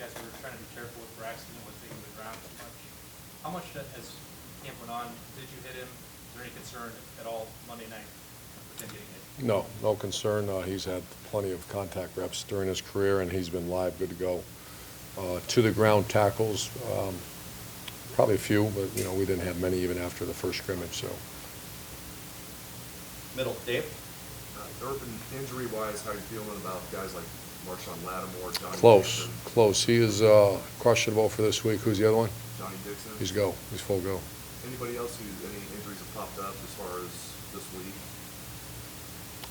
guys were trying to be careful with Braxton and was taking the ground too much. How much as camp went on, did you hit him? Is there any concern at all Monday night with him getting hit? No, no concern. He's had plenty of contact reps during his career, and he's been live, good to go. To the ground tackles, probably a few, but you know we didn't have many even after the first scrimmage. So. Middle, Dave. Urban, injury-wise, how are you feeling about guys like Marshawn Lattimore, Johnny Close, Dixon? close. He is questionable for this week. Who's the other one? Johnny Dixon. He's go. He's full go. Anybody else any injuries have popped up as far as this week?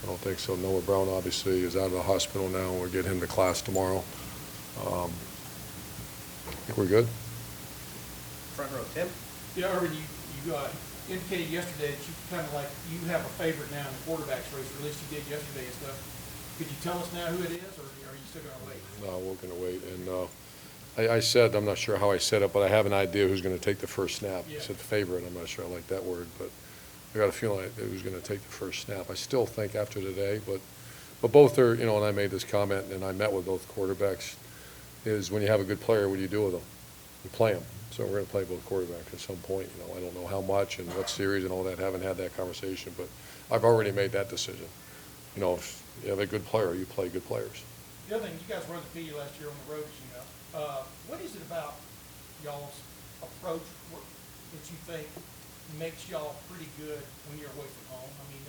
I don't think so. Noah Brown obviously is out of the hospital now. We'll get him to class tomorrow. I think we're good. Front row, Tim. Yeah, Urban, you indicated yesterday that you kind of like, you have a favorite now in the quarterback's race, or at least you did yesterday and stuff. Could you tell us now who it is, or are you still going to wait? No, we're going to wait. And I said, I'm not sure how I said it, but I have an idea who's going to take the first snap. Yeah. I said favorite. I'm not sure I like that word, but I got a feeling that who's going to take the first snap. I still think after today, but both are, you know, and I made this comment, and I met with both quarterbacks, is when you have a good player, what do you do with them? You play them. So we're going to play both quarterbacks at some point. You know, I don't know how much and what series and all that. Haven't had that conversation, but I've already made that decision. You know, if you have a good player, you play good players. The other thing, you guys were undefeated last year on the road, as you know. What is it about y'all's approach that you think makes y'all pretty good when you're away from home? I mean,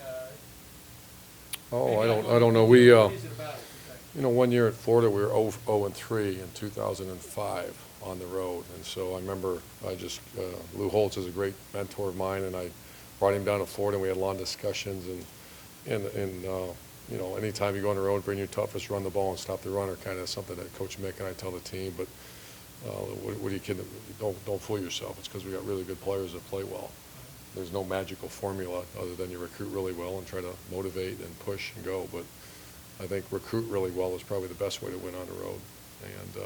I don't know. We, what is it about it, you think? you know, one year at Florida, we were 0-3 in 2005 on the road. And so I remember Lou Holtz is a great mentor of mine, and I brought him down to Florida, and we had long discussions. And you know, anytime you go on the road, bring your toughest, run the ball and stop the runner, kind of something that Coach Mick and I tell the team. But what are you kidding? Don't fool yourself. It's because we got really good players that play well. There's no magical formula other than you recruit really well and try to motivate and push and go. But I think recruit really well is probably the best way to win on the road, and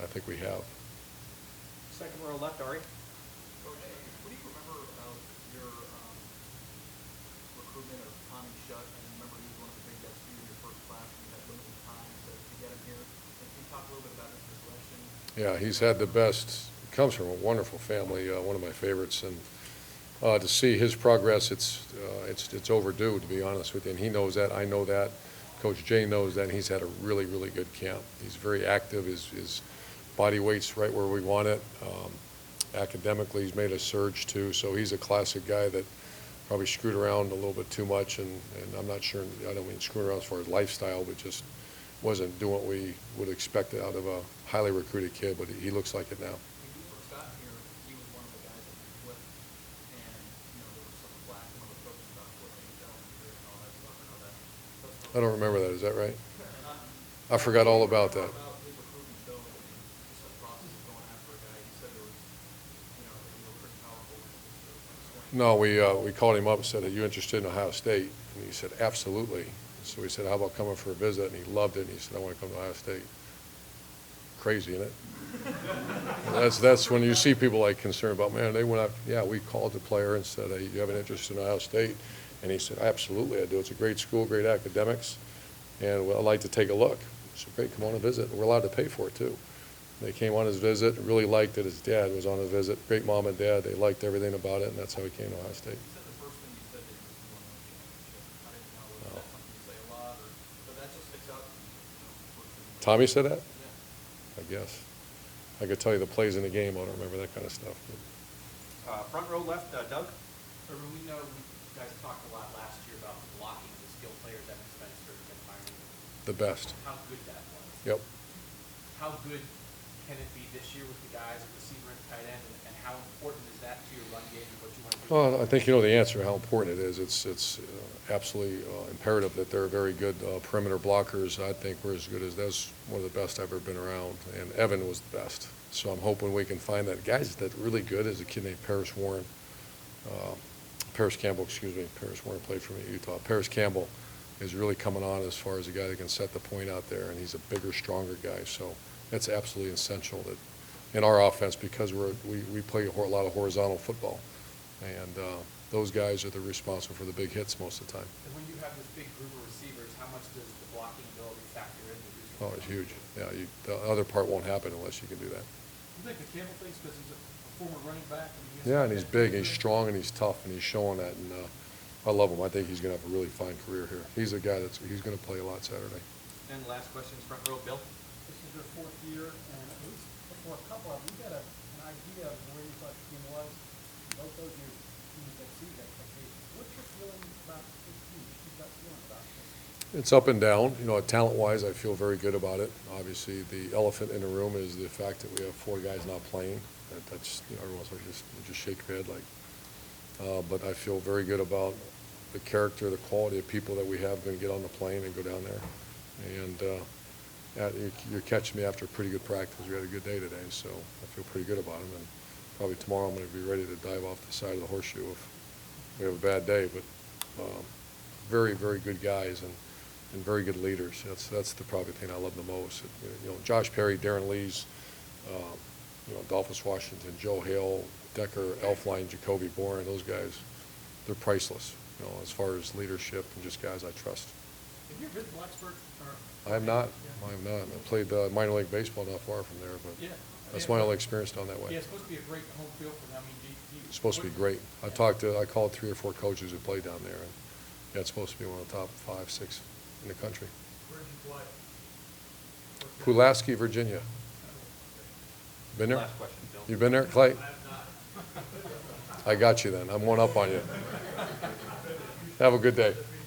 I think we have. Second row left, Ari. Coach, what do you remember about your recruitment of Tommy Shutt? I remember he was one of the big guys for you in your first class, and you had limited time to get him here. And can you talk a little bit about his selection? Yeah, he's had the best. He comes from a wonderful family, one of my favorites, and to see his progress, it's overdue, to be honest with you. And he knows that. I know that. Coach Jay knows that. And he's had a really, really good camp. He's very active. His body weight's right where we want it. Academically, he's made a surge too. So he's a classic guy that probably screwed around a little bit too much. And I'm not sure. I don't mean screwed around as far as lifestyle, but just wasn't doing what we would expect out of a highly recruited kid. But he looks like it now. When you first got here, he was one of the guys that you flipped, and you know there was some flack from other coaches about flipping gentlemen here and all that stuff and how that. I don't remember that. Is that right? I forgot all about that. About his recruitment though, and just the process of going after a guy, he said there was, you know, that you were pretty powerful with the swing. No, we called him up and said, "Are you interested in Ohio State?" And he said, "Absolutely." So we said, "How about coming for a visit?" And he loved it. And he said, "I want to come to Ohio State." Crazy, isn't it? That's when you see people like concerned about, man, they went out. Yeah, we called the player and said, "Hey, you have an interest in Ohio State?" And he said, "Absolutely, I do. It's a great school, great academics, and I'd like to take a look." I said, "Great, come on and visit." We're allowed to pay for it too. They came on his visit, really liked it. His dad was on his visit. Great mom and dad. They liked everything about it, and that's how he came to Ohio State. You said the first thing you said that you won a championship. I didn't know, was that something you say a lot, or, but that just sticks out to me, you know, first thing. Tommy said that? Yeah. I guess. I could tell you the plays in the game. I don't remember that kind of stuff. Front row left, Doug. Urban, we know you guys talked a lot last year about blocking the skilled players at Spencer and Myers. The best. How good that was. Yep. How good can it be this year with the guys at receiver and tight end, and how important is that to your run game and what you want to do? Well, I think you know the answer, how important it is. It's absolutely imperative that they're very good perimeter blockers. I think we're as good as that's one of the best I've ever been around, and Evan was the best. So I'm hoping we can find that. Guys that really good is a kid named Paris Campbell, excuse me. Paris Warren played for me at Utah. Paris Campbell is really coming on as far as a guy that can set the point out there, and he's a bigger, stronger guy. So it's absolutely essential that in our offense, because we play a lot of horizontal football, and those guys are the responsible for the big hits most of the time. And when you have this big group of receivers, how much does the blocking ability factor into who's going Oh, it's huge. Yeah, the other part won't happen unless you can do that. You think the Campbell thing's because he's a former running back? Yeah, and he's big, he's strong, and he's tough, and he's showing that, and I love him. I think he's going to have a really fine career here. He's a guy he's going to play a lot Saturday. And the last question is front row, Bill. This is your fourth year, and at least for a couple of them, you got an idea of where you thought the team was. Both those years, teams that exceeded expectations. What's your feeling about this team? What's your gut feeling about this? It's up and down. You know, talent-wise, I feel very good about it. Obviously, the elephant in the room is the fact that we have 4 guys not playing. That's, you know, everyone's like, just shake your head like. But I feel very good about the character, the quality of people that we have going to get on the plane and go down there. And you're catching me after a pretty good practice. We had a good day today, so I feel pretty good about them. And probably tomorrow I'm going to be ready to dive off the side of the horseshoe if we have a bad day. But very, very good guys and very good leaders. That's the probably thing I love the most. You know, Josh Perry, Darren Lees, you know, Dolphus Washington, Joe Hale, Decker, Elfline, Jacoby Bourne, those guys, they're priceless, you know, as far as leadership and just guys I trust. Have you ever been to Blacksburg? I have not. I have not. I played minor league baseball not far from there, but Yeah. that's my only experience down that way. Yeah, it's supposed to be a great home field for them. I mean, It's supposed to be great. I called 3 or 4 coaches who played down there, and yeah, it's supposed to be one of the top 5, 6 in the country. Where did you play? Pulaski, Virginia. Been there? Last question, Bill. You been there, Clay? I got you then. I'm one up on you. Have a good day.